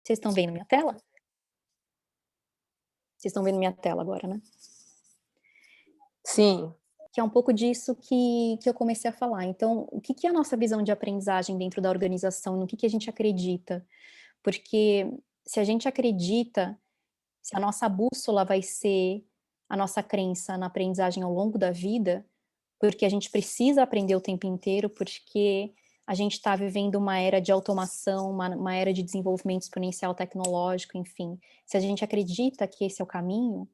Vocês estão vendo minha tela? Vocês estão vendo minha tela agora, né? Sim. Que é um pouco disso que eu comecei a falar. Então, o que é a nossa visão de aprendizagem dentro da organização? No que a gente acredita? Porque se a gente acredita, se a nossa bússola vai ser a nossa crença na aprendizagem ao longo da vida, porque a gente precisa aprender o tempo inteiro, porque a gente está vivendo uma era de automação, uma era de desenvolvimento exponencial tecnológico, enfim. Se a gente acredita que esse é o caminho,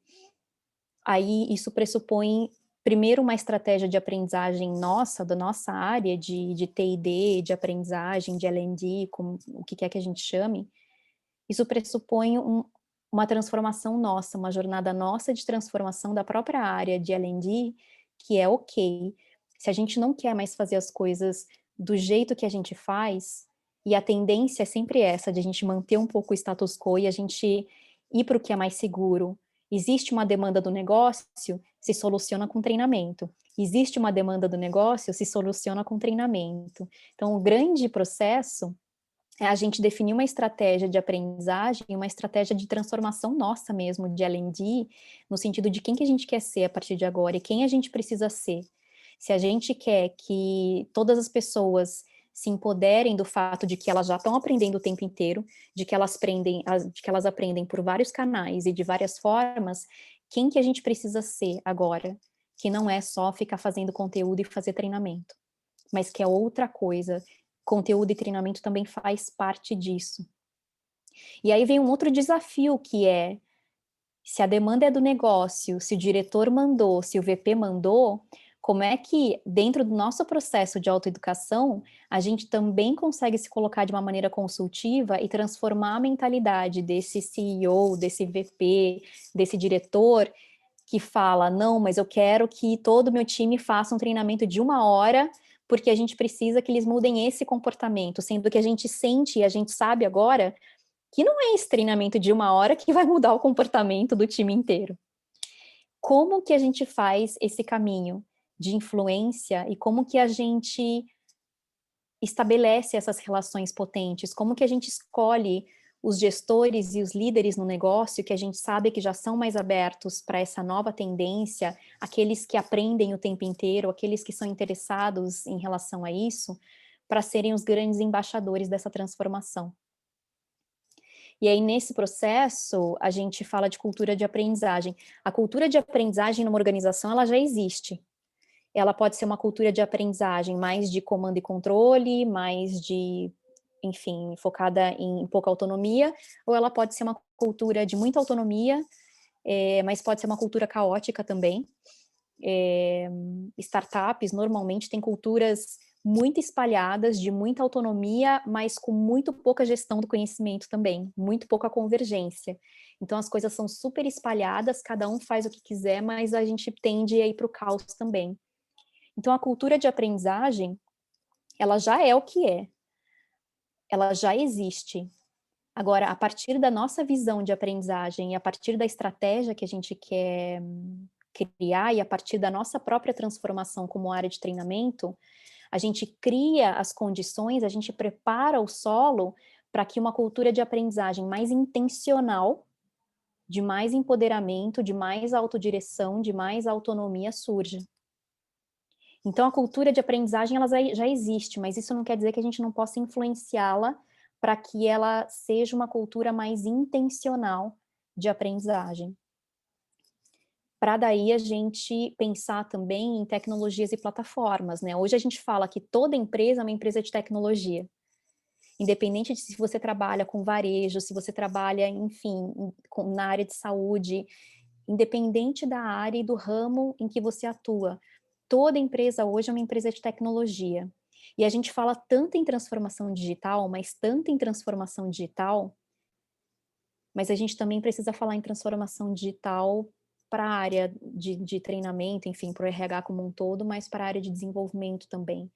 aí isso pressupõe, primeiro, uma estratégia de aprendizagem nossa, da nossa área de T&D, de aprendizagem, de L&D, como o que quer que a gente chame. Isso pressupõe uma transformação nossa, uma jornada nossa de transformação da própria área de L&D, que é ok. Se a gente não quer mais fazer as coisas do jeito que a gente faz, e a tendência é sempre essa, de a gente manter um pouco o status quo e a gente ir para o que é mais seguro. Existe uma demanda do negócio, se soluciona com treinamento. Existe uma demanda do negócio, se soluciona com treinamento. Então, o grande processo é a gente definir uma estratégia de aprendizagem, uma estratégia de transformação nossa mesmo, de L&D, no sentido de quem que a gente quer ser a partir de agora e quem a gente precisa ser. Se a gente quer que todas as pessoas se empoderem do fato de que elas já estão aprendendo o tempo inteiro, de que elas aprendem por vários canais e de várias formas, quem que a gente precisa ser agora? Que não é só ficar fazendo conteúdo e fazer treinamento, mas que é outra coisa. Conteúdo e treinamento também faz parte disso. E aí vem um outro desafio que é, se a demanda é do negócio, se o diretor mandou, se o VP mandou, como é que dentro do nosso processo de autoeducação, a gente também consegue se colocar de uma maneira consultiva e transformar a mentalidade desse CEO, desse VP, desse diretor, que fala: "Não, mas eu quero que todo o meu time faça um treinamento de 1 hora, porque a gente precisa que eles mudem esse comportamento", sendo que a gente sente e a gente sabe agora que não é esse treinamento de 1 hora que vai mudar o comportamento do time inteiro. Como que a gente faz esse caminho de influência e como que a gente estabelece essas relações potentes? Como que a gente escolhe os gestores e os líderes no negócio que a gente sabe que já são mais abertos para essa nova tendência, aqueles que aprendem o tempo inteiro, aqueles que são interessados em relação a isso, para serem os grandes embaixadores dessa transformação. E aí, nesse processo, a gente fala de cultura de aprendizagem. A cultura de aprendizagem numa organização, ela já existe. Ela pode ser uma cultura de aprendizagem mais de comando e controle, mais de, enfim, focada em pouca autonomia, ou ela pode ser uma cultura de muita autonomia, mas pode ser uma cultura caótica também. Startups normalmente têm culturas muito espalhadas, de muita autonomia, mas com muito pouca gestão do conhecimento também, muito pouca convergência. Então as coisas são super espalhadas, cada um faz o que quiser, mas a gente tende a ir para o caos também. Então a cultura de aprendizagem, ela já é o que é, ela já existe. Agora, a partir da nossa visão de aprendizagem e a partir da estratégia que a gente quer criar e a partir da nossa própria transformação como área de treinamento, a gente cria as condições, a gente prepara o solo para que uma cultura de aprendizagem mais intencional, de mais empoderamento, de mais autodireção, de mais autonomia surja. Então a cultura de aprendizagem ela já existe, mas isso não quer dizer que a gente não possa influenciá-la para que ela seja uma cultura mais intencional de aprendizagem. Para daí a gente pensar também em tecnologias e plataformas, né. Hoje a gente fala que toda empresa é uma empresa de tecnologia, independente de se você trabalha com varejo, se você trabalha, enfim, na área de saúde, independente da área e do ramo em que você atua, toda empresa hoje é uma empresa de tecnologia. E a gente fala tanto em transformação digital, mas tanto em transformação digital, mas a gente também precisa falar em transformação digital para a área de treinamento, enfim, para o RH como um todo, mas para a área de desenvolvimento também.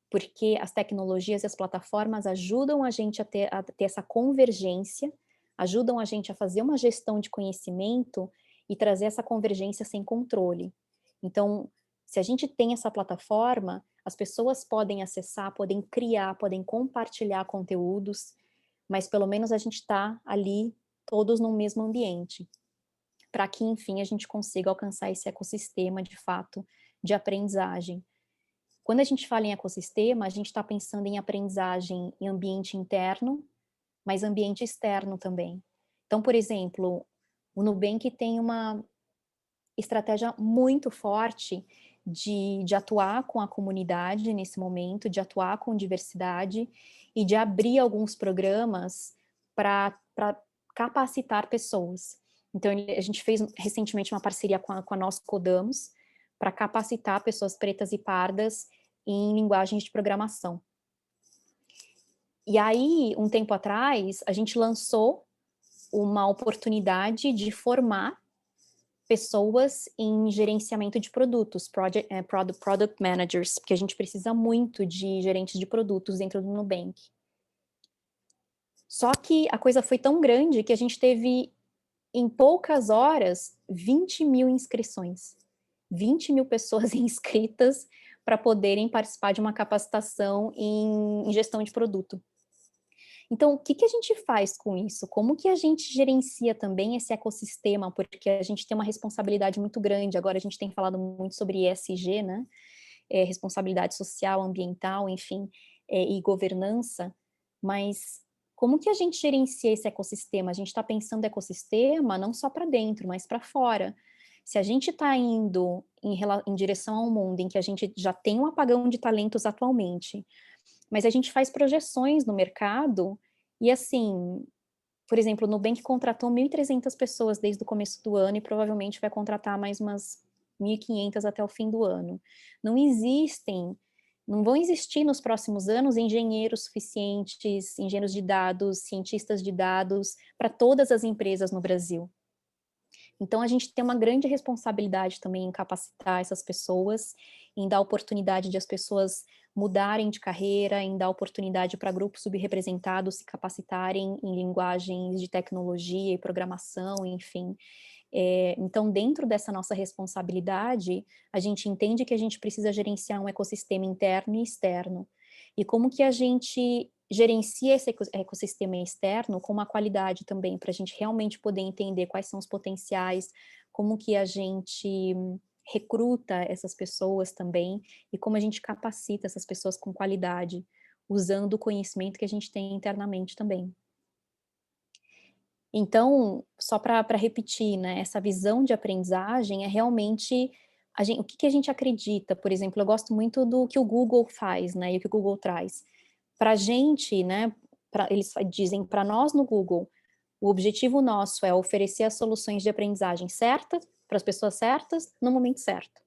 Porque as tecnologias e as plataformas ajudam a gente a ter essa convergência, ajudam a gente a fazer uma gestão de conhecimento e trazer essa convergência sem controle. Então, se a gente tem essa plataforma, as pessoas podem acessar, podem criar, podem compartilhar conteúdos, mas pelo menos a gente está ali todos no mesmo ambiente, para que, enfim, a gente consiga alcançar esse ecossistema, de fato, de aprendizagem. Quando a gente fala em ecossistema, a gente está pensando em aprendizagem em ambiente interno, mas ambiente externo também. Então, por exemplo, o Nubank tem uma estratégia muito forte de atuar com a comunidade nesse momento, de atuar com diversidade e de abrir alguns programas para capacitar pessoas. Então, a gente fez recentemente uma parceria com a Nós Codamos para capacitar pessoas pretas e pardas em linguagens de programação. E aí, um tempo atrás, a gente lançou uma oportunidade de formar pessoas em gerenciamento de produtos, product managers, porque a gente precisa muito de gerentes de produtos dentro do Nubank. Só que a coisa foi tão grande que a gente teve, em poucas horas, 20 mil inscrições. 20 mil pessoas inscritas para poderem participar de uma capacitação em gestão de produto. Então, o que a gente faz com isso? Como que a gente gerencia também esse ecossistema? Porque a gente tem uma responsabilidade muito grande. Agora a gente tem falado muito sobre ESG, né? Responsabilidade social, ambiental, enfim, e governança. Mas como que a gente gerencia esse ecossistema? A gente está pensando ecossistema não só para dentro, mas para fora. Se a gente está indo em direção a um mundo em que a gente já tem um apagão de talentos atualmente, mas a gente faz projeções no mercado e, assim, por exemplo, o Nubank contratou 1.300 pessoas desde o começo do ano e provavelmente vai contratar mais umas 1.500 até o fim do ano. Não vão existir nos próximos anos engenheiros suficientes, engenheiros de dados, cientistas de dados para todas as empresas no Brasil. Então, a gente tem uma grande responsabilidade também em capacitar essas pessoas, em dar oportunidade de as pessoas mudarem de carreira, em dar oportunidade para grupos subrepresentados se capacitarem em linguagens de tecnologia e programação, enfim. Então, dentro dessa nossa responsabilidade, a gente entende que a gente precisa gerenciar um ecossistema interno e externo. E como que a gente gerencia esse ecossistema externo com uma qualidade também, para a gente realmente poder entender quais são os potenciais, como que a gente recruta essas pessoas também, e como a gente capacita essas pessoas com qualidade, usando o conhecimento que a gente tem internamente também. Então, só para repetir, né, essa visão de aprendizagem é realmente o que a gente acredita. Por exemplo, eu gosto muito do que o Google faz, né, e o que o Google traz. Para a gente, né, eles dizem, para nós no Google, o objetivo nosso é oferecer as soluções de aprendizagem certas, para as pessoas certas, no momento certo.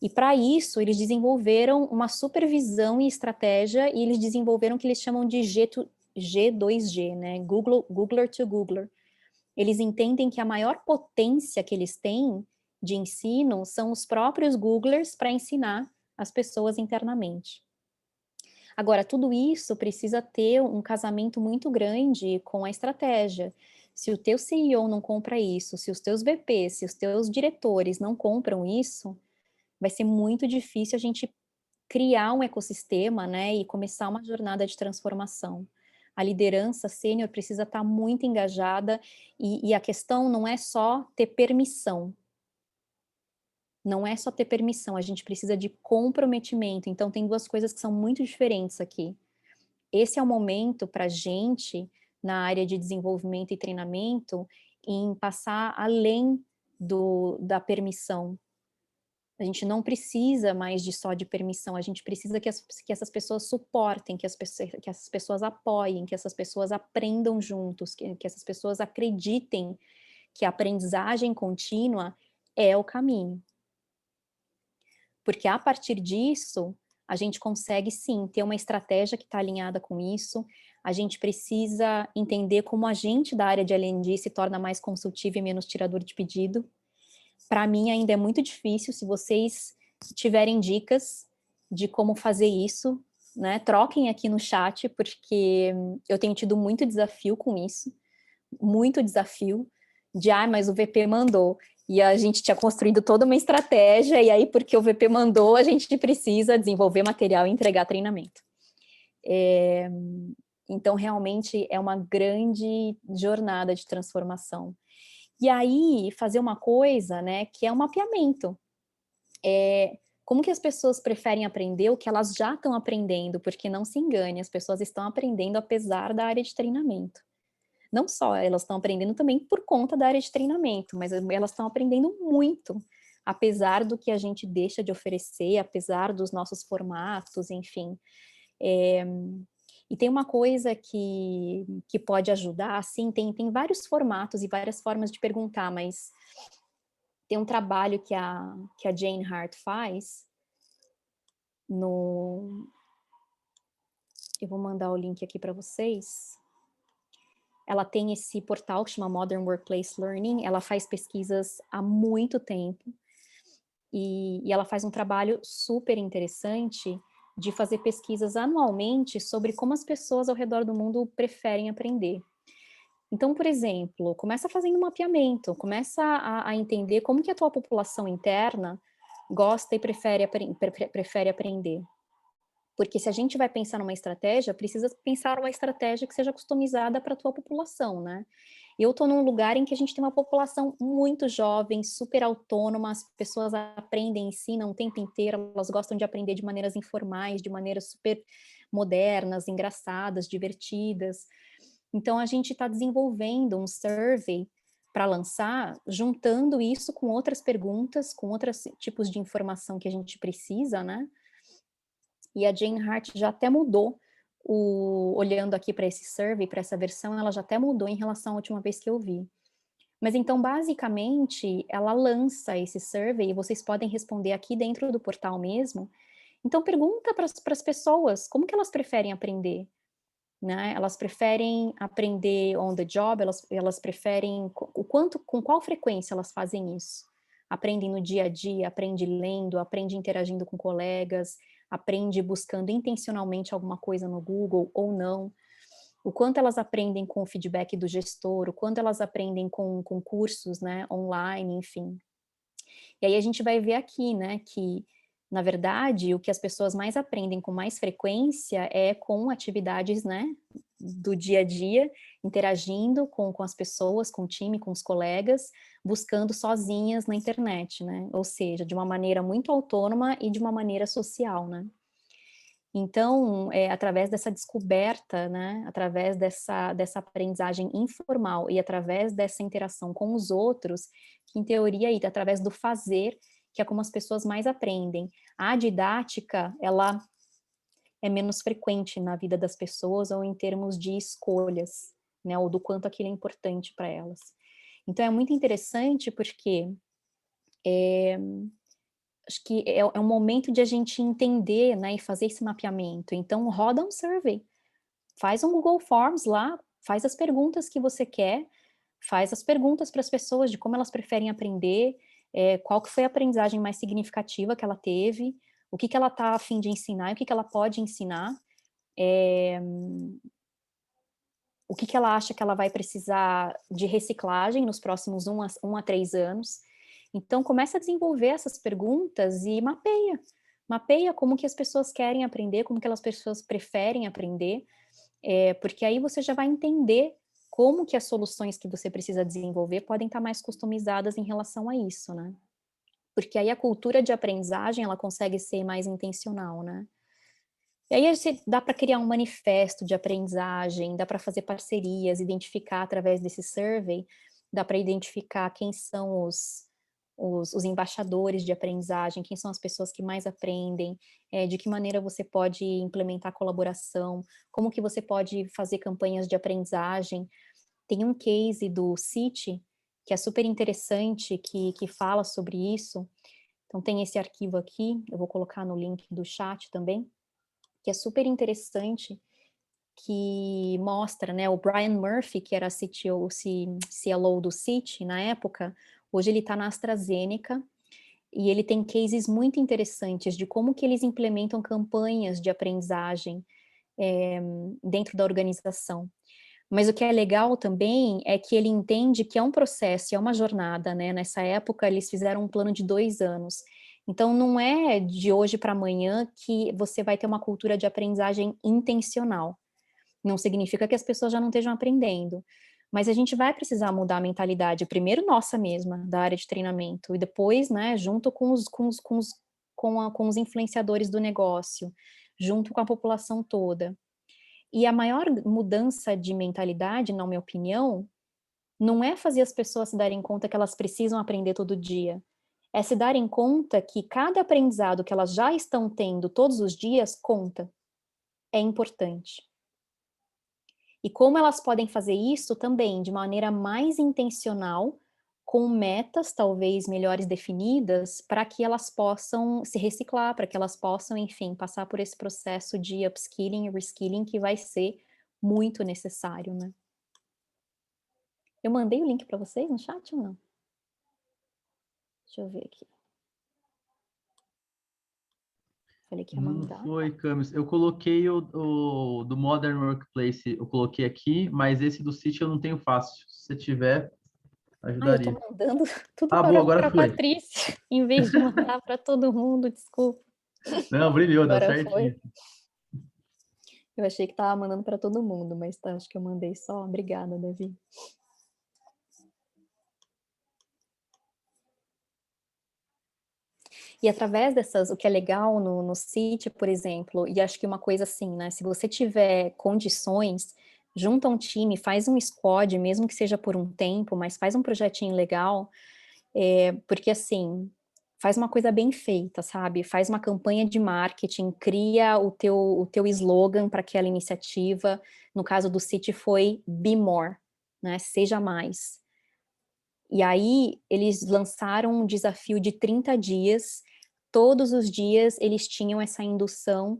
E para isso, eles desenvolveram uma supervisão e estratégia, e eles desenvolveram o que eles chamam de G2G, né? Googler to Googler. Eles entendem que a maior potência que eles têm de ensino são os próprios Googlers para ensinar as pessoas internamente. Agora, tudo isso precisa ter um casamento muito grande com a estratégia. Se o teu CEO não compra isso, se os teus VPs, se os teus diretores não compram isso, vai ser muito difícil a gente criar um ecossistema, né, e começar uma jornada de transformação. A liderança sênior precisa estar muito engajada e a questão não é só ter permissão. Não é só ter permissão, a gente precisa de comprometimento. Então tem duas coisas que são muito diferentes aqui. Esse é o momento para a gente, na área de desenvolvimento e treinamento, em passar além da permissão. A gente não precisa mais só de permissão, a gente precisa que essas pessoas suportem, que essas pessoas apoiem, que essas pessoas aprendam juntos, que essas pessoas acreditem que a aprendizagem contínua é o caminho. Porque a partir disso, a gente consegue sim ter uma estratégia que está alinhada com isso, a gente precisa entender como a gente da área de L&D se torna mais consultivo e menos tirador de pedido. Para mim ainda é muito difícil. Se vocês tiverem dicas de como fazer isso, né, troquem aqui no chat, porque eu tenho tido muito desafio com isso, muito desafio, mas o VP mandou, e a gente tinha construído toda uma estratégia, e aí porque o VP mandou, a gente precisa desenvolver material e entregar treinamento. Então, realmente, é uma grande jornada de transformação. E aí, fazer uma coisa, né, que é um mapeamento. Como que as pessoas preferem aprender o que elas já estão aprendendo? Porque não se engane, as pessoas estão aprendendo apesar da área de treinamento. Não só, elas estão aprendendo também por conta da área de treinamento, mas elas estão aprendendo muito, apesar do que a gente deixa de oferecer, apesar dos nossos formatos, enfim. Eh, e tem uma coisa que pode ajudar, assim, tem vários formatos e várias formas de perguntar, mas tem um trabalho que a Jane Hart faz no eu vou mandar o link aqui para vocês. Ela tem esse portal que chama Modern Workplace Learning, ela faz pesquisas há muito tempo, e ela faz um trabalho super interessante de fazer pesquisas anualmente sobre como as pessoas ao redor do mundo preferem aprender. Então, por exemplo, começa fazendo um mapeamento, começa a entender como que a tua população interna gosta e prefere aprender. Porque se a gente vai pensar numa estratégia, precisa pensar numa estratégia que seja customizada para a tua população, né. Eu estou num lugar em que a gente tem uma população muito jovem, super autônoma, as pessoas aprendem, ensinam o tempo inteiro, elas gostam de aprender de maneiras informais, de maneiras super modernas, engraçadas, divertidas. Então a gente está desenvolvendo um survey para lançar, juntando isso com outras perguntas, com outros tipos de informação que a gente precisa, né, e a Jane Hart já até mudou olhando aqui para esse survey, para essa versão, ela já até mudou em relação à última vez que eu vi. Mas então, basicamente, ela lança esse survey e vocês podem responder aqui dentro do portal mesmo. Então pergunta para as pessoas como que elas preferem aprender, né? Elas preferem aprender on the job, elas preferem o quanto, com qual frequência elas fazem isso? Aprendem no dia a dia, aprende lendo, aprende interagindo com colegas, aprende buscando intencionalmente alguma coisa no Google ou não. O quanto elas aprendem com o feedback do gestor, o quanto elas aprendem com cursos, né, online, enfim. E aí a gente vai ver aqui, né, que na verdade o que as pessoas mais aprendem com mais frequência é com atividades, né, do dia a dia, interagindo com as pessoas, com o time, com os colegas, buscando sozinhas na internet, né, ou seja, de uma maneira muito autônoma e de uma maneira social, né. Então, através dessa descoberta, né, através dessa aprendizagem informal e através dessa interação com os outros, que em teoria aí através do fazer, que é como as pessoas mais aprendem. A didática, ela é menos frequente na vida das pessoas ou em termos de escolhas, né, ou do quanto aquilo é importante para elas. Então é muito interessante porque, eh acho que é um momento de a gente entender, né, e fazer esse mapeamento. Então roda um survey, faz um Google Forms lá, faz as perguntas que você quer, faz as perguntas para as pessoas de como elas preferem aprender, qual que foi a aprendizagem mais significativa que ela teve, o que que ela está a fim de ensinar e o que que ela pode ensinar, eh, o que que ela acha que ela vai precisar de reciclagem nos próximos 1 a 3 anos. Então começa a desenvolver essas perguntas e mapeia. Mapeia como que as pessoas querem aprender, como que elas pessoas preferem aprender, porque aí você já vai entender como que as soluções que você precisa desenvolver podem estar mais customizadas em relação a isso, né. Porque aí a cultura de aprendizagem, ela consegue ser mais intencional, né. E aí você dá para criar um manifesto de aprendizagem, dá para fazer parcerias, identificar através desse survey, dá para identificar quem são os embaixadores de aprendizagem, quem são as pessoas que mais aprendem, de que maneira você pode implementar colaboração, como que você pode fazer campanhas de aprendizagem. Tem um case do Citi, que é super interessante, que fala sobre isso. Então tem esse arquivo aqui, eu vou colocar no link do chat também, que é super interessante, que mostra, né, o Brian Murphy, que era CTO, CLO do Citi na época, hoje ele está na AstraZeneca, e ele tem cases muito interessantes de como que eles implementam campanhas de aprendizagem, eh, dentro da organização. Mas o que é legal também é que ele entende que é um processo, é uma jornada, né, nessa época eles fizeram um plano de 2 anos. Então não é de hoje para amanhã que você vai ter uma cultura de aprendizagem intencional. Não significa que as pessoas já não estejam aprendendo, mas a gente vai precisar mudar a mentalidade, primeiro nossa mesma, da área de treinamento, e depois, né, junto com os influenciadores do negócio, junto com a população toda. E a maior mudança de mentalidade, na minha opinião, não é fazer as pessoas se darem conta que elas precisam aprender todo dia, é se darem conta que cada aprendizado que elas já estão tendo todos os dias conta, é importante. E como elas podem fazer isso também de maneira mais intencional, com metas talvez melhores definidas, para que elas possam se reciclar, para que elas possam, enfim, passar por esse processo de upskilling e reskilling que vai ser muito necessário, né. Eu mandei o link para vocês no chat ou não? Deixa eu ver aqui. Falei que ia Não mandar. foi, Camis. Eu coloquei o do Modern Workplace, eu coloquei aqui, mas esse do City eu não tenho fácil. Se você tiver, Ah, eu tô ajudaria. mandando tudo Ah, boa, para agora pra foi. Patrícia, em vez de mandar para todo mundo, desculpa. Não, brilhou, deu Agora foi. certinho. Eu achei que estava mandando para todo mundo, mas tá, acho que eu mandei só. Obrigada, Davi. E através dessas, o que é legal no City, por exemplo, e acho que uma coisa assim, né, se você tiver condições, junta um time, faz um squad, mesmo que seja por um tempo, mas faz um projetinho legal, porque assim, faz uma coisa bem feita, sabe? Faz uma campanha de marketing, cria o teu slogan para aquela iniciativa. No caso do City foi Be More, né? Seja mais. E aí eles lançaram um desafio de 30 dias. Todos os dias eles tinham essa indução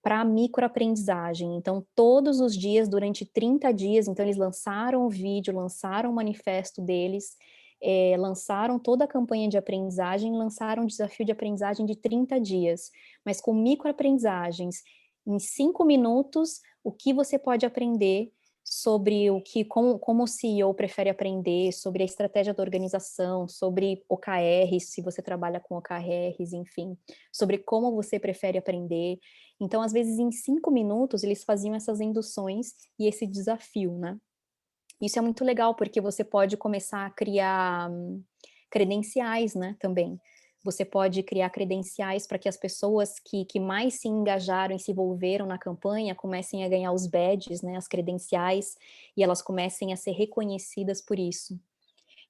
para microaprendizagem. Então, todos os dias, durante 30 dias, então eles lançaram o vídeo, lançaram o manifesto deles, lançaram toda a campanha de aprendizagem, lançaram um desafio de aprendizagem de 30 dias, mas com microaprendizagens. Em 5 minutos, o que você pode aprender sobre como o CEO prefere aprender, sobre a estratégia da organização, sobre OKRs, se você trabalha com OKRs, enfim, sobre como você prefere aprender. Então, às vezes, em 5 minutos, eles faziam essas induções e esse desafio, né. Isso é muito legal, porque você pode começar a criar credenciais, né, também. Você pode criar credenciais para que as pessoas que mais se engajaram e se envolveram na campanha comecem a ganhar os badges, né, as credenciais, e elas comecem a ser reconhecidas por isso.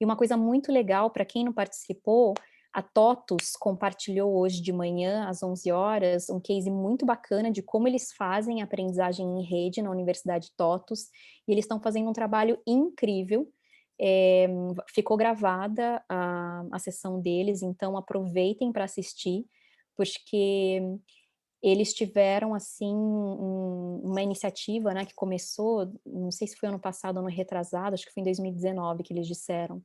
E uma coisa muito legal para quem não participou, a TOTUS compartilhou hoje de manhã, às 11 horas, um case muito bacana de como eles fazem a aprendizagem em rede na Universidade TOTUS, e eles estão fazendo um trabalho incrível. Ficou gravada a sessão deles, então aproveitem para assistir, porque eles tiveram, assim, uma iniciativa, né, que começou, não sei se foi ano passado ou ano retrasado, acho que foi em 2019 que eles disseram,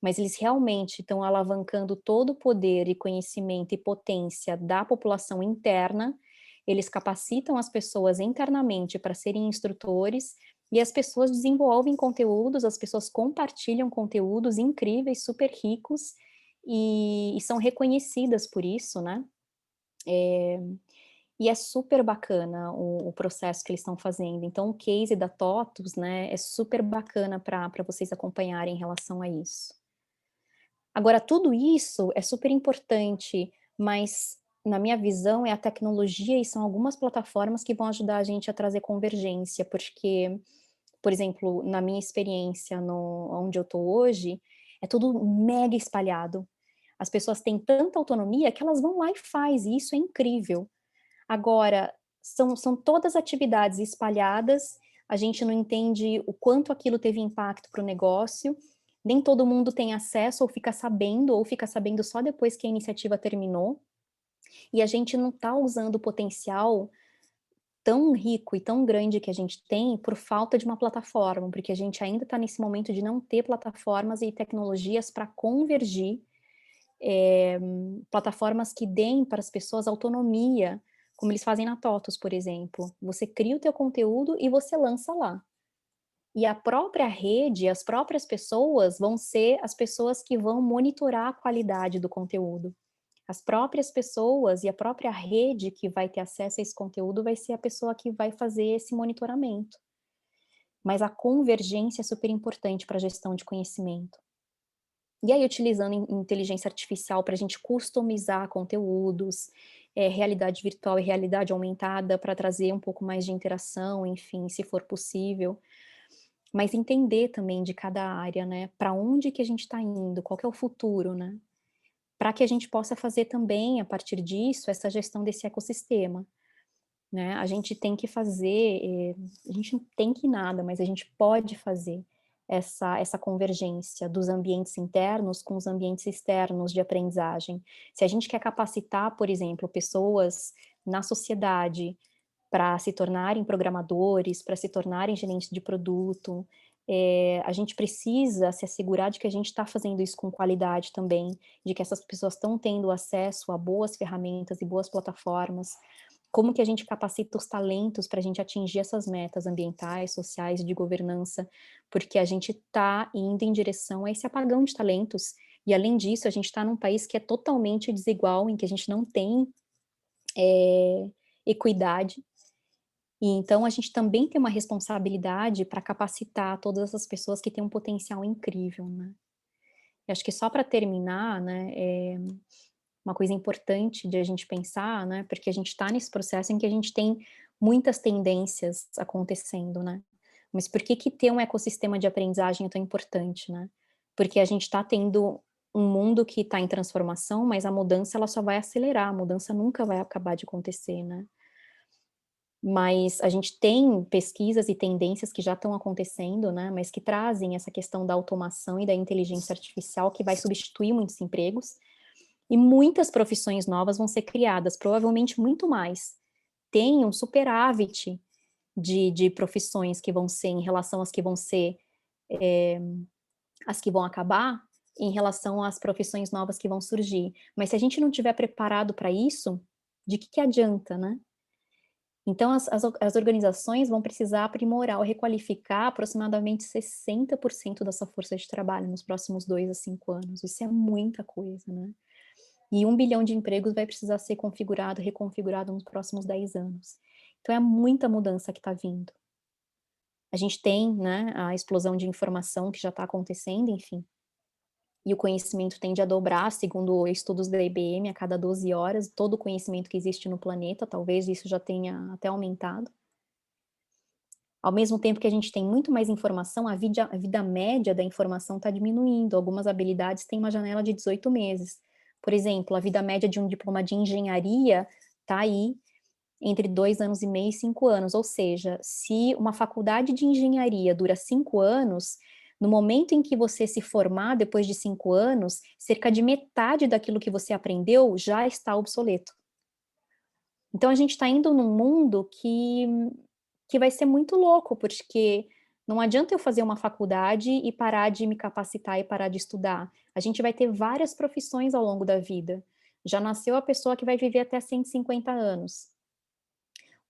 mas eles realmente estão alavancando todo o poder e conhecimento e potência da população interna, eles capacitam as pessoas internamente para serem instrutores, e as pessoas desenvolvem conteúdos, as pessoas compartilham conteúdos incríveis, super ricos, e são reconhecidas por isso, né. E é super bacana o processo que eles estão fazendo, então o case da TOTUS, né, é super bacana para vocês acompanharem em relação a isso. Agora, tudo isso é super importante, mas na minha visão é a tecnologia e são algumas plataformas que vão ajudar a gente a trazer convergência, porque, por exemplo, na minha experiência onde eu tô hoje, é tudo mega espalhado. As pessoas têm tanta autonomia que elas vão lá e faz, e isso é incrível. Agora, são todas atividades espalhadas, a gente não entende o quanto aquilo teve impacto para o negócio, nem todo mundo tem acesso ou fica sabendo só depois que a iniciativa terminou, e a gente não está usando o potencial tão rico e tão grande que a gente tem por falta de uma plataforma, porque a gente ainda está nesse momento de não ter plataformas e tecnologias para convergir, plataformas que deem para as pessoas autonomia, como eles fazem na TOTUS, por exemplo. Você cria o teu conteúdo e você lança lá. E a própria rede, as próprias pessoas vão ser as pessoas que vão monitorar a qualidade do conteúdo. As próprias pessoas e a própria rede que vai ter acesso a esse conteúdo vai ser a pessoa que vai fazer esse monitoramento. mas a convergência é super importante para a gestão de conhecimento. E aí, utilizando inteligência artificial para a gente customizar conteúdos, realidade virtual e realidade aumentada para trazer um pouco mais de interação, enfim, se for possível. Mas entender também de cada área, né, para onde que a gente está indo, qual que é o futuro, né, para que a gente possa fazer também, a partir disso, essa gestão desse ecossistema, né. A gente tem que fazer, a gente não tem que nada, mas a gente pode fazer essa convergência dos ambientes internos com os ambientes externos de aprendizagem. Se a gente quer capacitar, por exemplo, pessoas na sociedade para se tornarem programadores, para se tornarem gerentes de produto, a gente precisa se assegurar de que a gente está fazendo isso com qualidade também, de que essas pessoas estão tendo acesso a boas ferramentas e boas plataformas. Como que a gente capacita os talentos para a gente atingir essas metas ambientais, sociais, de governança, porque a gente está indo em direção a esse apagão de talentos. E além disso, a gente está num país que é totalmente desigual, em que a gente não tem equidade. E então a gente também tem uma responsabilidade para capacitar todas essas pessoas que têm um potencial incrível, né. E acho que só para terminar, né, uma coisa importante de a gente pensar, né, porque a gente está nesse processo em que a gente tem muitas tendências acontecendo, né. Mas por que que ter um ecossistema de aprendizagem é tão importante, né? Porque a gente está tendo um mundo que está em transformação, mas a mudança ela só vai acelerar, a mudança nunca vai acabar de acontecer, né. Mas a gente tem pesquisas e tendências que já estão acontecendo, né, mas que trazem essa questão da automação e da inteligência artificial que vai substituir muitos empregos, e muitas profissões novas vão ser criadas, provavelmente muito mais. Tem um superávit de profissões que vão ser em relação às que vão ser, eh, as que vão acabar, em relação às profissões novas que vão surgir. Mas se a gente não tiver preparado para isso, de que adianta, né? Então as organizações vão precisar aprimorar ou requalificar aproximadamente 60% da sua força de trabalho nos próximos 2 a 5 anos, isso é muita coisa, né. E 1 bilhão de empregos vai precisar ser configurado, reconfigurado nos próximos 10 anos. Então é muita mudança que está vindo. A gente tem, né, a explosão de informação que já está acontecendo, enfim, e o conhecimento tende a dobrar, segundo estudos da IBM, a cada 12 horas, todo o conhecimento que existe no planeta, talvez isso já tenha até aumentado. Ao mesmo tempo que a gente tem muito mais informação, a vida média da informação está diminuindo, algumas habilidades têm uma janela de 18 meses. Por exemplo, a vida média de um diploma de engenharia está aí entre 2 anos e meio e 5 anos, ou seja, se uma faculdade de engenharia dura 5 anos, no momento em que você se formar, depois de 5 anos, cerca de metade daquilo que você aprendeu já está obsoleto. Então a gente está indo num mundo que vai ser muito louco, porque não adianta eu fazer uma faculdade e parar de me capacitar e parar de estudar. A gente vai ter várias profissões ao longo da vida. Já nasceu a pessoa que vai viver até 150 anos.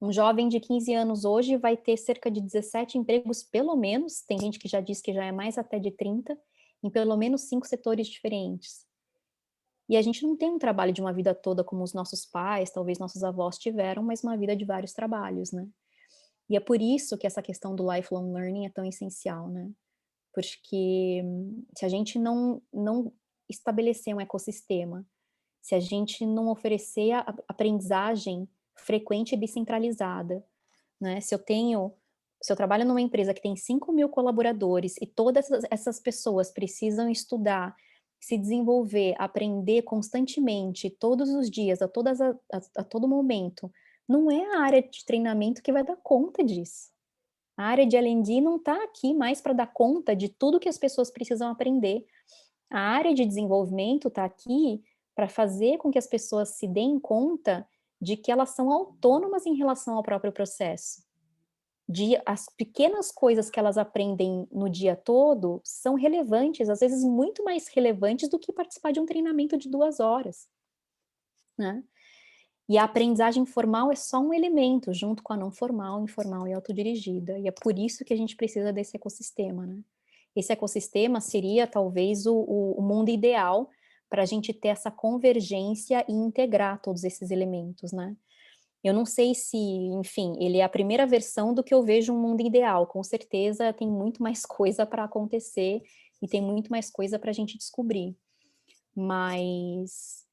Um jovem de 15 anos hoje vai ter cerca de 17 empregos, pelo menos, tem gente que já diz que já é mais até de 30, em pelo menos 5 setores diferentes. E a gente não tem um trabalho de uma vida toda como os nossos pais, talvez nossos avós tiveram, mas uma vida de vários trabalhos, né. E é por isso que essa questão do lifelong learning é tão essencial, né. Porque se a gente não estabelecer um ecossistema, se a gente não oferecer a aprendizagem frequente e descentralizada, né, se eu trabalho numa empresa que tem 5.000 colaboradores e todas essas pessoas precisam estudar, se desenvolver, aprender constantemente, todos os dias, a todo momento, não é a área de treinamento que vai dar conta disso. A área de L&D não está aqui mais para dar conta de tudo que as pessoas precisam aprender. A área de desenvolvimento está aqui para fazer com que as pessoas se deem conta de que elas são autônomas em relação ao próprio processo. De as pequenas coisas que elas aprendem no dia todo são relevantes, às vezes muito mais relevantes do que participar de um treinamento de 2 horas, né. E a aprendizagem formal é só um elemento, junto com a não formal, informal e autodirigida, e é por isso que a gente precisa desse ecossistema, né. Esse ecossistema seria talvez o mundo ideal para a gente ter essa convergência e integrar todos esses elementos, né. Eu não sei se, enfim, ele é a primeira versão do que eu vejo um mundo ideal, com certeza tem muito mais coisa para acontecer e tem muito mais coisa para a gente descobrir, mas,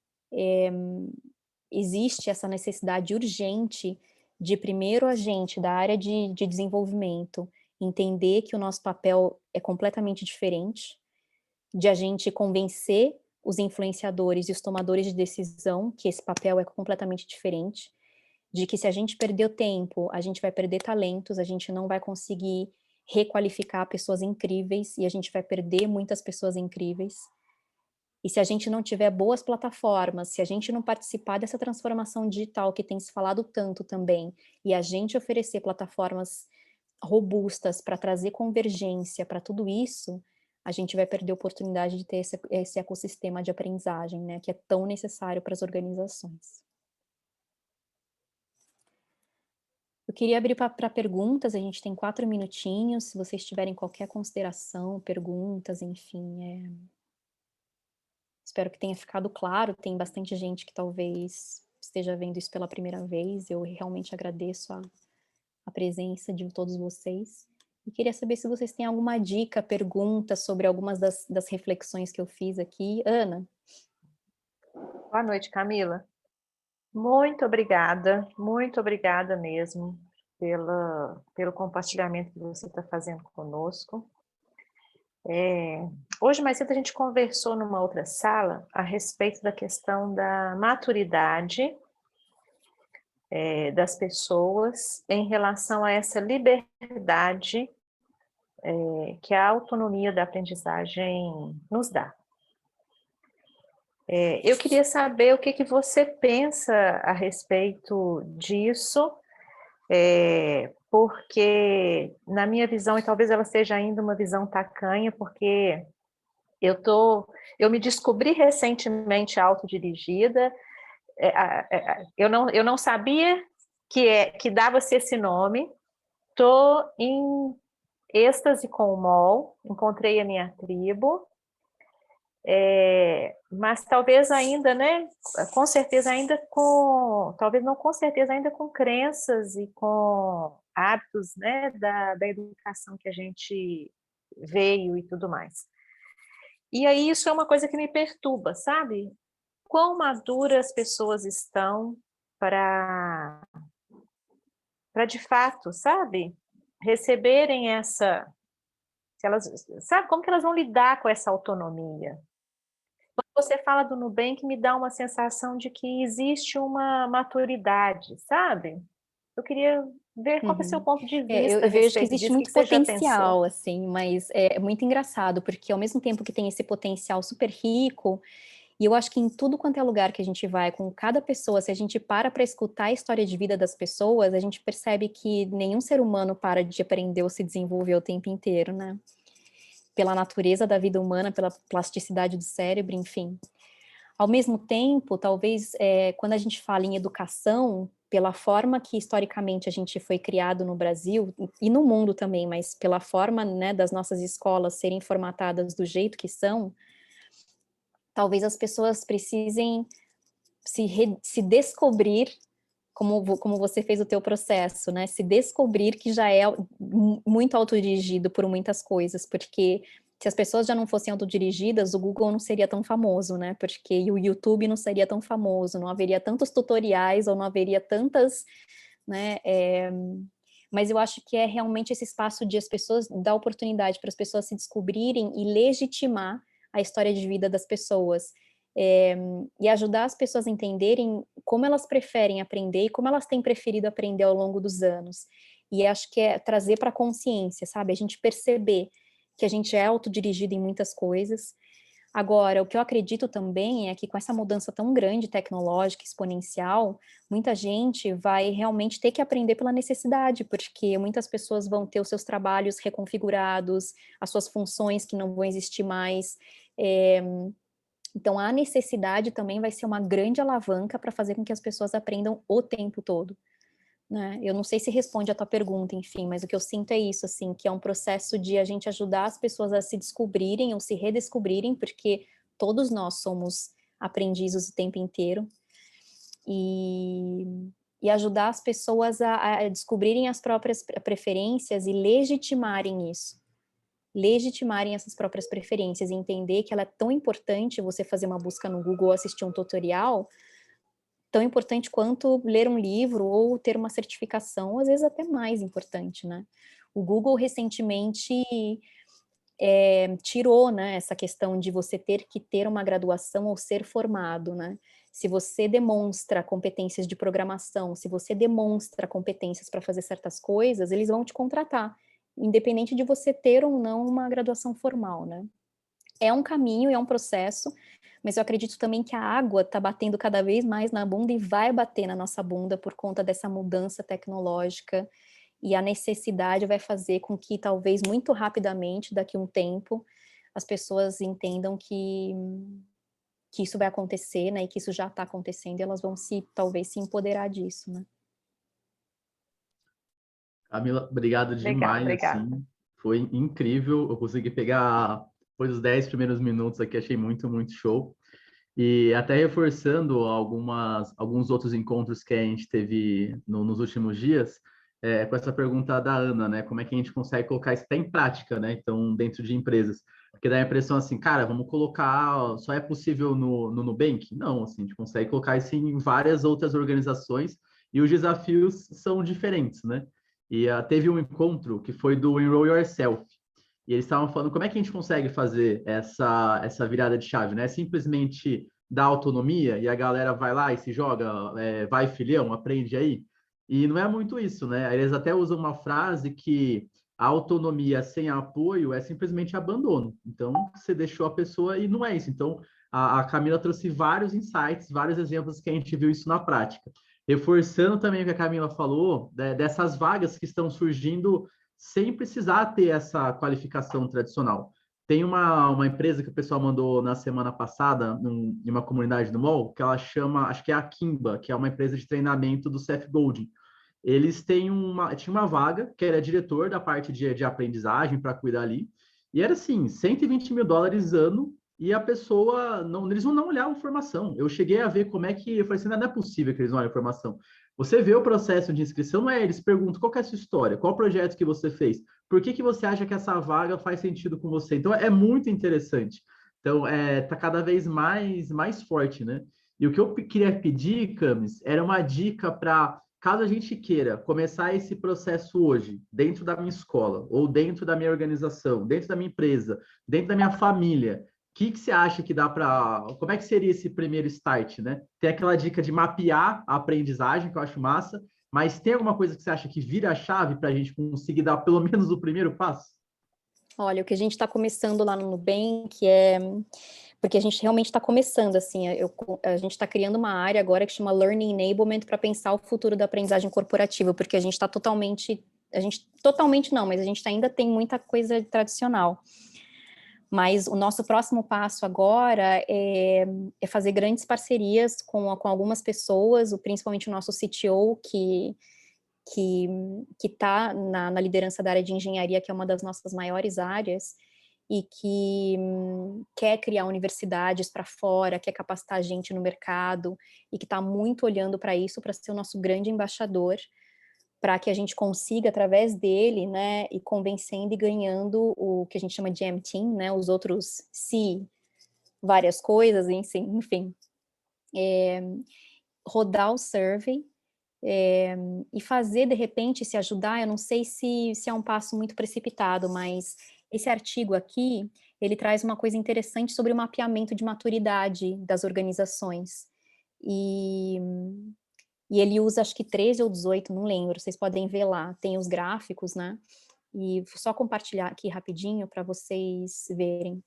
existe essa necessidade urgente de primeiro a gente da área de desenvolvimento entender que o nosso papel é completamente diferente, de a gente convencer os influenciadores e os tomadores de decisão que esse papel é completamente diferente, de que se a gente perder o tempo, a gente vai perder talentos, a gente não vai conseguir requalificar pessoas incríveis e a gente vai perder muitas pessoas incríveis. E se a gente não tiver boas plataformas, se a gente não participar dessa transformação digital que tem se falado tanto também, e a gente oferecer plataformas robustas para trazer convergência para tudo isso, a gente vai perder a oportunidade de ter esse ecossistema de aprendizagem, né, que é tão necessário para as organizações. Eu queria abrir para perguntas, a gente tem 4 minutinhos, se vocês tiverem qualquer consideração, perguntas, enfim, espero que tenha ficado claro, tem bastante gente que talvez esteja vendo isso pela primeira vez, eu realmente agradeço a presença de todos vocês. E queria saber se vocês têm alguma dica, pergunta sobre algumas das reflexões que eu fiz aqui. Ana? Boa noite, Camila. Muito obrigada mesmo pelo compartilhamento que você está fazendo conosco. Hoje mais cedo a gente conversou numa outra sala a respeito da questão da maturidade das pessoas em relação a essa liberdade que a autonomia da aprendizagem nos dá. Eu queria saber o que você pensa a respeito disso, porque na minha visão, e talvez ela seja ainda uma visão tacanha, porque eu me descobri recentemente autodirigida, eu não sabia que dava-se esse nome, estou em êxtase com o MOL, encontrei a minha tribo, mas talvez ainda, né, com certeza ainda talvez não com certeza ainda com crenças e com hábitos, né, da educação que a gente veio e tudo mais. E aí isso é uma coisa que me perturba, sabe? Quão maduras as pessoas estão para de fato, sabe, receberem essa, se elas, sabe, como que elas vão lidar com essa autonomia? Quando você fala do Nubank, me dá uma sensação de que existe uma maturidade, sabe? Eu queria ver qual é o seu Uhum. ponto de Eu vista a vejo que respeito existe disso, o muito que você já pensou? potencial, assim, mas é muito engraçado, porque ao mesmo tempo que tem esse potencial super rico, e eu acho que em tudo quanto é lugar que a gente vai, com cada pessoa, se a gente para escutar a história de vida das pessoas, a gente percebe que nenhum ser humano para de aprender ou se desenvolver o tempo inteiro, né? Pela natureza da vida humana, pela plasticidade do cérebro, enfim. Ao mesmo tempo, talvez, quando a gente fala em educação, pela forma que historicamente a gente foi criado no Brasil, e no mundo também, mas pela forma, né, das nossas escolas serem formatadas do jeito que são, talvez as pessoas precisem se descobrir, como você fez o teu processo, né, se descobrir que já é muito autodirigido por muitas coisas, porque se as pessoas já não fossem autodirigidas, o Google não seria tão famoso, né, porque o YouTube não seria tão famoso, não haveria tantos tutoriais, ou não haveria tantas, né, mas eu acho que é realmente esse espaço de as pessoas, dar oportunidade para as pessoas se descobrirem e legitimar a história de vida das pessoas, e ajudar as pessoas a entenderem como elas preferem aprender e como elas têm preferido aprender ao longo dos anos. E acho que é trazer para a consciência, sabe? A gente perceber que a gente é autodirigido em muitas coisas. Agora, o que eu acredito também é que com essa mudança tão grande, tecnológica, exponencial, muita gente vai realmente ter que aprender pela necessidade, porque muitas pessoas vão ter os seus trabalhos reconfigurados, as suas funções que não vão existir mais. Então, a necessidade também vai ser uma grande alavanca para fazer com que as pessoas aprendam o tempo todo, né? Eu não sei se responde a tua pergunta, enfim, mas o que eu sinto é isso, assim, que é um processo de a gente ajudar as pessoas a se descobrirem ou se redescobrirem, porque todos nós somos aprendizes o tempo inteiro, e e ajudar as pessoas a descobrirem as próprias preferências e legitimarem isso. Legitimarem essas próprias preferências e entender que ela é tão importante você fazer uma busca no Google ou assistir um tutorial, tão importante quanto ler um livro ou ter uma certificação, às vezes até mais importante, né? O Google recentemente tirou, né, essa questão de você ter que ter uma graduação ou ser formado, né? Se você demonstra competências de programação, se você demonstra competências para fazer certas coisas, eles vão te contratar, independente de você ter ou não uma graduação formal, né? É um caminho, é um processo, mas eu acredito também que a água está batendo cada vez mais na bunda e vai bater na nossa bunda por conta dessa mudança tecnológica, e a necessidade vai fazer com que talvez muito rapidamente, daqui a um tempo, as pessoas entendam que isso vai acontecer, né, e que isso já está acontecendo, e elas vão talvez se empoderar disso, né. Camila, obrigado Legal, demais, obrigada. assim, foi incrível, eu consegui pegar, depois dos 10 primeiros minutos aqui, achei muito, muito show, e até reforçando alguns outros encontros que a gente teve nos últimos dias, com essa pergunta da Ana, né, como é que a gente consegue colocar isso até em prática, né, então, dentro de empresas, porque dá a impressão assim, cara, vamos colocar, só é possível no Nubank? Não, assim, a gente consegue colocar isso em várias outras organizações, e os desafios são diferentes, né, e teve um encontro que foi do Enroll Yourself, e eles estavam falando como é que a gente consegue fazer essa virada de chave, né? Simplesmente dar autonomia e a galera vai lá e se joga, vai filhão, aprende aí. E não é muito isso, né? Eles até usam uma frase que a autonomia sem apoio é simplesmente abandono. Então, você deixou a pessoa e não é isso. Então, a Camila trouxe vários insights, vários exemplos que a gente viu isso na prática. Reforçando também o que a Camila falou, dessas vagas que estão surgindo sem precisar ter essa qualificação tradicional. Tem uma empresa que o pessoal mandou na semana passada, em uma comunidade do MOL, que ela chama, acho que é a Kimba, que é uma empresa de treinamento do Seth Godin. Eles tinham uma vaga, que era diretor da parte de aprendizagem para cuidar ali, e era assim, $120 mil ano, e a pessoa, não, eles não olhavam formação. Eu cheguei a ver como é que, eu falei assim, não é possível que eles não olhem formação. Você vê o processo de inscrição, não é? Eles perguntam qual que é a sua história, qual projeto que você fez, por que você acha que essa vaga faz sentido com você? Então, é muito interessante. Então, tá cada vez mais forte, né? E o que eu queria pedir, Camis, era uma dica para, caso a gente queira começar esse processo hoje, dentro da minha escola, ou dentro da minha organização, dentro da minha empresa, dentro da minha família, o que você acha que dá para... Como é que seria esse primeiro start, né? Tem aquela dica de mapear a aprendizagem, que eu acho massa, mas tem alguma coisa que você acha que vira a chave para a gente conseguir dar pelo menos o primeiro passo? Olha, o que a gente está começando lá no Nubank é... Porque a gente realmente está começando, assim, a gente está criando uma área agora que chama Learning Enablement para pensar o futuro da aprendizagem corporativa, porque a gente está totalmente não, mas a gente ainda tem muita coisa tradicional. Mas o nosso próximo passo agora é fazer grandes parcerias com algumas pessoas, principalmente o nosso CTO, que está na liderança da área de engenharia, que é uma das nossas maiores áreas, e que quer criar universidades para fora, quer capacitar a gente no mercado, e que está muito olhando para isso, para ser o nosso grande embaixador, para que a gente consiga, através dele, né, ir convencendo e ganhando o que a gente chama de M-Team, né, os outros várias coisas, enfim. Rodar o survey, e fazer, de repente, se ajudar, eu não sei se é um passo muito precipitado, mas esse artigo aqui, ele traz uma coisa interessante sobre o mapeamento de maturidade das organizações. E ele usa, acho que 13 ou 18, não lembro, vocês podem ver lá, tem os gráficos, né? E vou só compartilhar aqui rapidinho para vocês verem.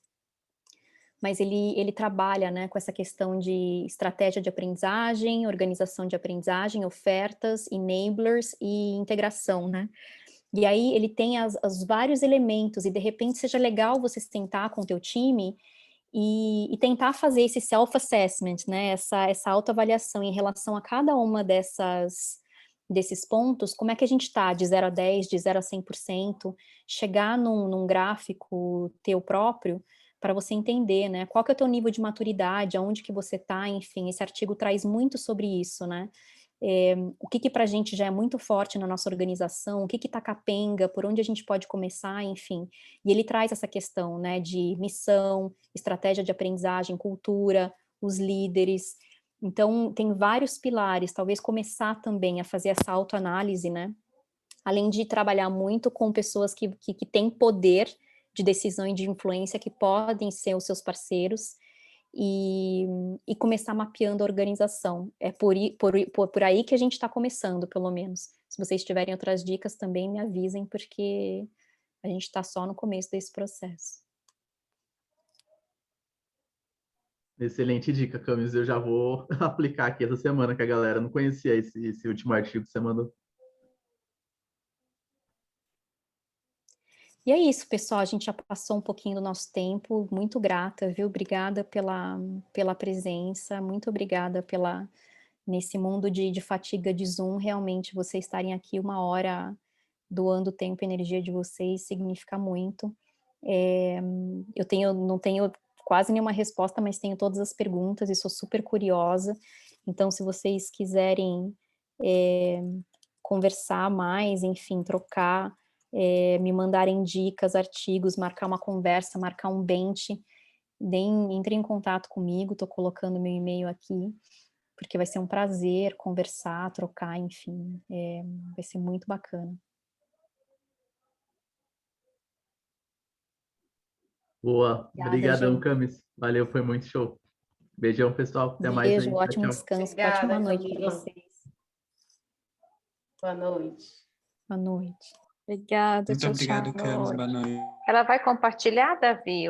Mas ele trabalha, né, com essa questão de estratégia de aprendizagem, organização de aprendizagem, ofertas, enablers e integração, né? E aí ele tem os vários elementos, e de repente seja legal você sentar com o teu time e tentar fazer esse self-assessment, né, essa autoavaliação em relação a cada uma desses pontos, como é que a gente está de 0 a 10, de 0 a 100%, chegar num gráfico teu próprio, para você entender, né, qual que é o teu nível de maturidade, aonde que você está, enfim, esse artigo traz muito sobre isso, né, o que para a gente já é muito forte na nossa organização, o que está capenga, por onde a gente pode começar, enfim. E ele traz essa questão, né, de missão, estratégia de aprendizagem, cultura, os líderes. Então, tem vários pilares, talvez começar também a fazer essa autoanálise, né, além de trabalhar muito com pessoas que têm poder de decisão e de influência, que podem ser os seus parceiros, e começar mapeando a organização. É por aí que a gente está começando, pelo menos. Se vocês tiverem outras dicas também, me avisem, porque a gente está só no começo desse processo. Excelente dica, Camis. Eu já vou aplicar aqui essa semana com a galera. Não conhecia esse último artigo que você mandou. E é isso, pessoal, a gente já passou um pouquinho do nosso tempo, muito grata, viu? Obrigada pela presença, muito obrigada nesse mundo de fatiga de Zoom, realmente vocês estarem aqui 1 hora doando tempo e energia de vocês significa muito. Eu não tenho quase nenhuma resposta, mas tenho todas as perguntas e sou super curiosa, então se vocês quiserem conversar mais, enfim, trocar, me mandarem dicas, artigos, marcar uma conversa, marcar um bench, entrem em contato comigo, estou colocando meu e-mail aqui, porque vai ser um prazer conversar, trocar, enfim, vai ser muito bacana. Boa. Obrigada, Obrigadão, gente. Camis. Valeu, foi muito show. Beijão, pessoal. Até mais Beijo, aí. Tchau, ótimo tchau. descanso, Obrigada, ótima noite para Camila. vocês. Boa noite. Boa noite. Obrigada, Muito tchau, obrigado, tchau. Camis. Boa noite. Ela vai compartilhar, Davi,